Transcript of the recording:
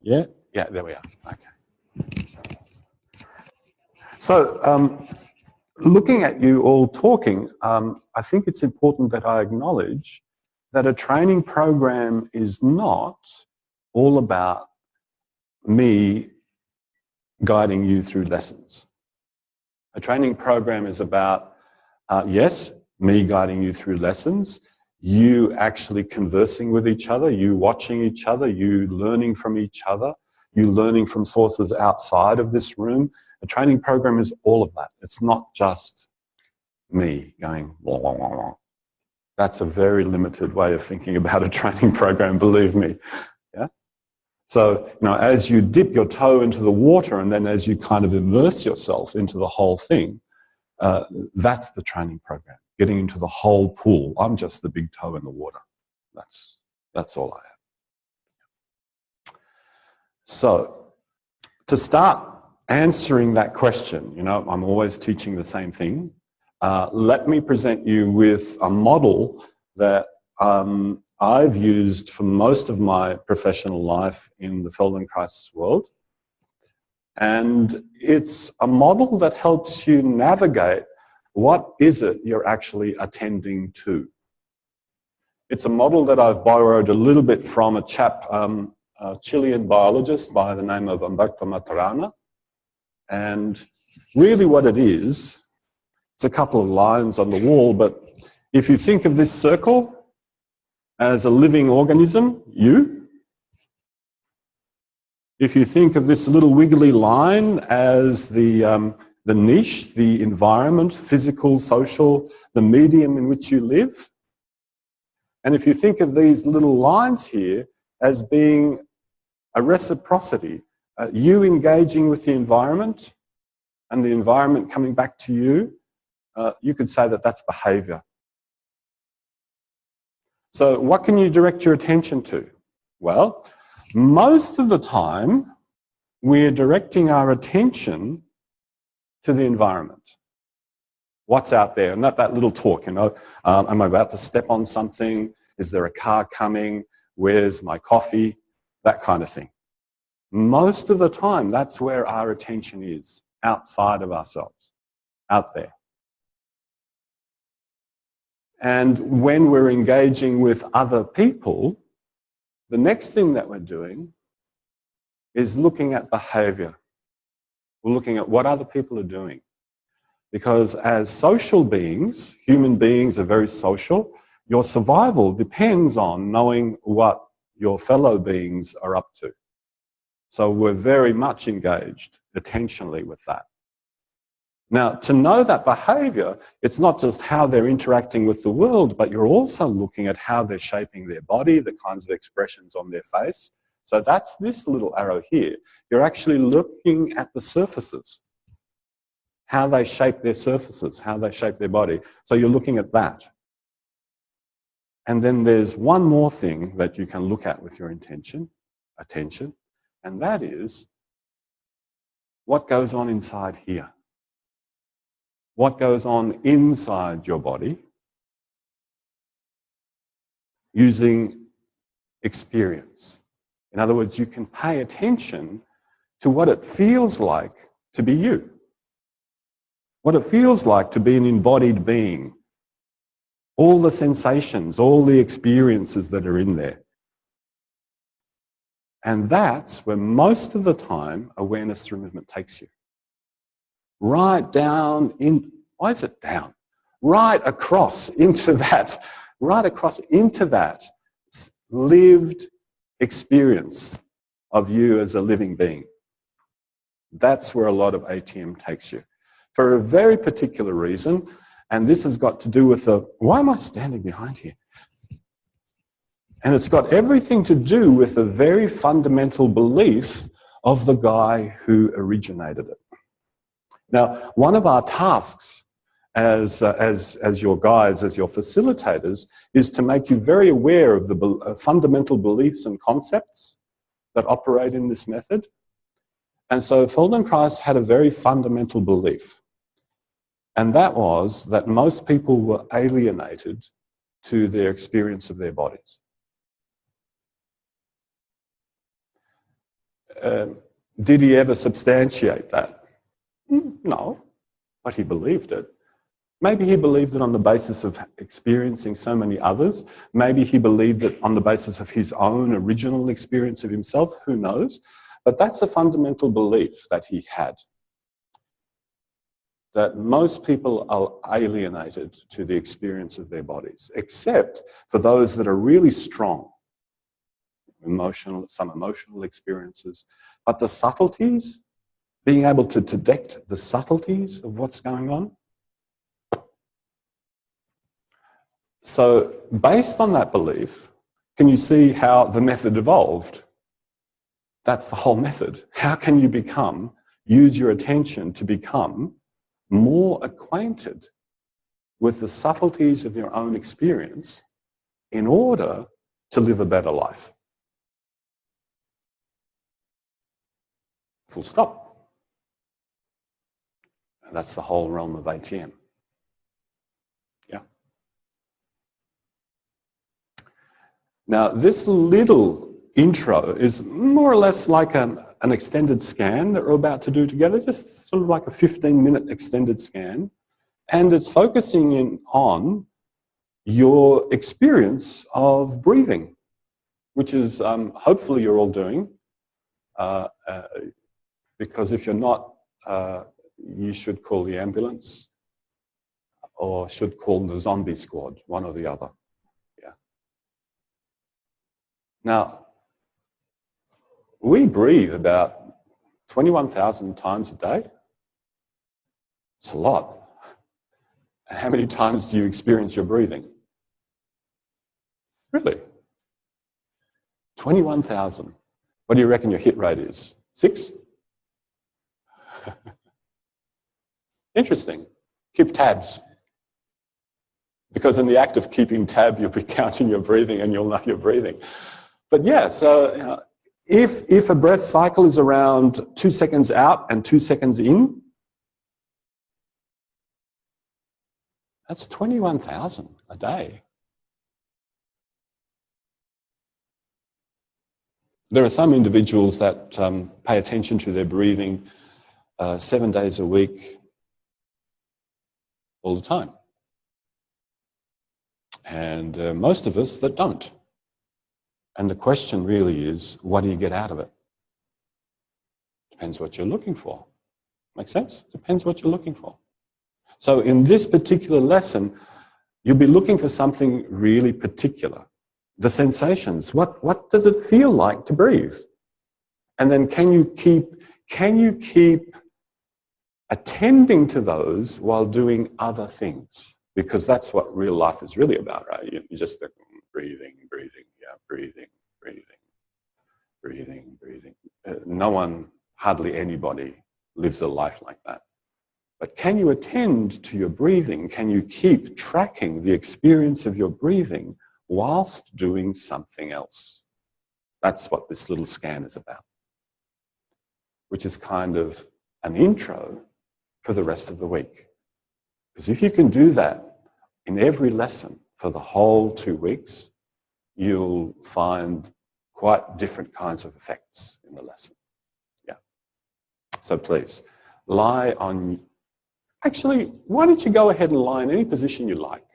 Yeah? Yeah, there we are. Okay. So, looking at you all talking, I think it's important that I acknowledge that a training program is not all about me guiding you through lessons. A training program is about, yes, me guiding you through lessons, you actually conversing with each other, you watching each other, you learning from each other, you learning from sources outside of this room. A training program is all of that. It's not just me going blah, blah, blah, blah. That's a very limited way of thinking about a training program, believe me. Yeah. So, you know, as you dip your toe into the water and then as you kind of immerse yourself into the whole thing, that's the training program, getting into the whole pool. I'm just the big toe in the water. That's all I have. So, to start answering that question, you know, I'm always teaching the same thing. Let me present you with a model that I've used for most of my professional life in the Feldenkrais world. And it's a model that helps you navigate what is it you're actually attending to. It's a model that I've borrowed a little bit from a chap, a Chilean biologist by the name of Humberto Maturana. And really what it is, it's a couple of lines on the wall, but if you think of this circle as a living organism, you. If you think of this little wiggly line as the niche, the environment, physical, social, the medium in which you live. And if you think of these little lines here as being a reciprocity, you engaging with the environment and the environment coming back to you, you could say that that's behavior. So what can you direct your attention to? Well, most of the time, we're directing our attention to the environment. What's out there? Not that little talk, you know, am I about to step on something? Is there a car coming? Where's my coffee? That kind of thing. Most of the time, that's where our attention is, outside of ourselves, out there. And when we're engaging with other people, the next thing that we're doing is looking at behavior. We're looking at what other people are doing. Because as social beings, human beings are very social, your survival depends on knowing what your fellow beings are up to. So we're very much engaged attentionally with that. Now, to know that behavior, it's not just how they're interacting with the world, but you're also looking at how they're shaping their body, the kinds of expressions on their face. So that's this little arrow here. You're actually looking at the surfaces, how they shape their surfaces, how they shape their body. So you're looking at that. And then there's one more thing that you can look at with your attention, and that is what goes on inside here. What goes on inside your body using experience. In other words, you can pay attention to what it feels like to be you. What it feels like to be an embodied being. All the sensations, all the experiences that are in there. And that's where most of the time awareness through movement takes you. Right down in, why is it down? Right across into that lived experience of you as a living being. That's where a lot of ATM takes you. For a very particular reason, and this has got to do with why am I standing behind here? And it's got everything to do with a very fundamental belief of the guy who originated it. Now, one of our tasks as your guides, as your facilitators, is to make you very aware of the fundamental beliefs and concepts that operate in this method. And so Feldenkrais had a very fundamental belief. And that was that most people were alienated to their experience of their bodies. Did he ever substantiate that? No, but he believed it. Maybe he believed it on the basis of experiencing so many others. Maybe he believed it on the basis of his own original experience of himself. Who knows? But that's a fundamental belief that he had. That most people are alienated to the experience of their bodies, except for those that are really strong, some emotional experiences. But the subtleties, being able to detect the subtleties of what's going on. So based on that belief, can you see how the method evolved? That's the whole method. How can you use your attention to become more acquainted with the subtleties of your own experience in order to live a better life? Full stop. And that's the whole realm of ATM. Yeah. Now, this little intro is more or less like an extended scan that we're about to do together, just sort of like a 15-minute extended scan. And it's focusing in on your experience of breathing, which is hopefully you're all doing. Because if you're not, you should call the ambulance or should call the zombie squad, one or the other. Yeah. Now, we breathe about 21,000 times a day. It's a lot. How many times do you experience your breathing? Really? 21,000. What do you reckon your hit rate is? 6? Interesting. Keep tabs. Because in the act of keeping tab, you'll be counting your breathing and you'll know you're breathing. But yeah, so if a breath cycle is around 2 seconds out and 2 seconds in, that's 21,000 a day. There are some individuals that pay attention to their breathing 7 days a week, all the time. And most of us that don't. And the question really is, what do you get out of it? Depends what you're looking for. Make sense? Depends what you're looking for. So in this particular lesson, you'll be looking for something really particular. The sensations. What does it feel like to breathe? And then can you keep attending to those while doing other things? Because that's what real life is really about, right? You just breathing, yeah, breathing. No one, hardly anybody, lives a life like that. But can you attend to your breathing? Can you keep tracking the experience of your breathing whilst doing something else? That's what this little scan is about, which is kind of an intro for the rest of the week. Because if you can do that in every lesson for the whole 2 weeks, you'll find quite different kinds of effects in the lesson. Yeah. So please, lie on... Actually, why don't you go ahead and lie in any position you like?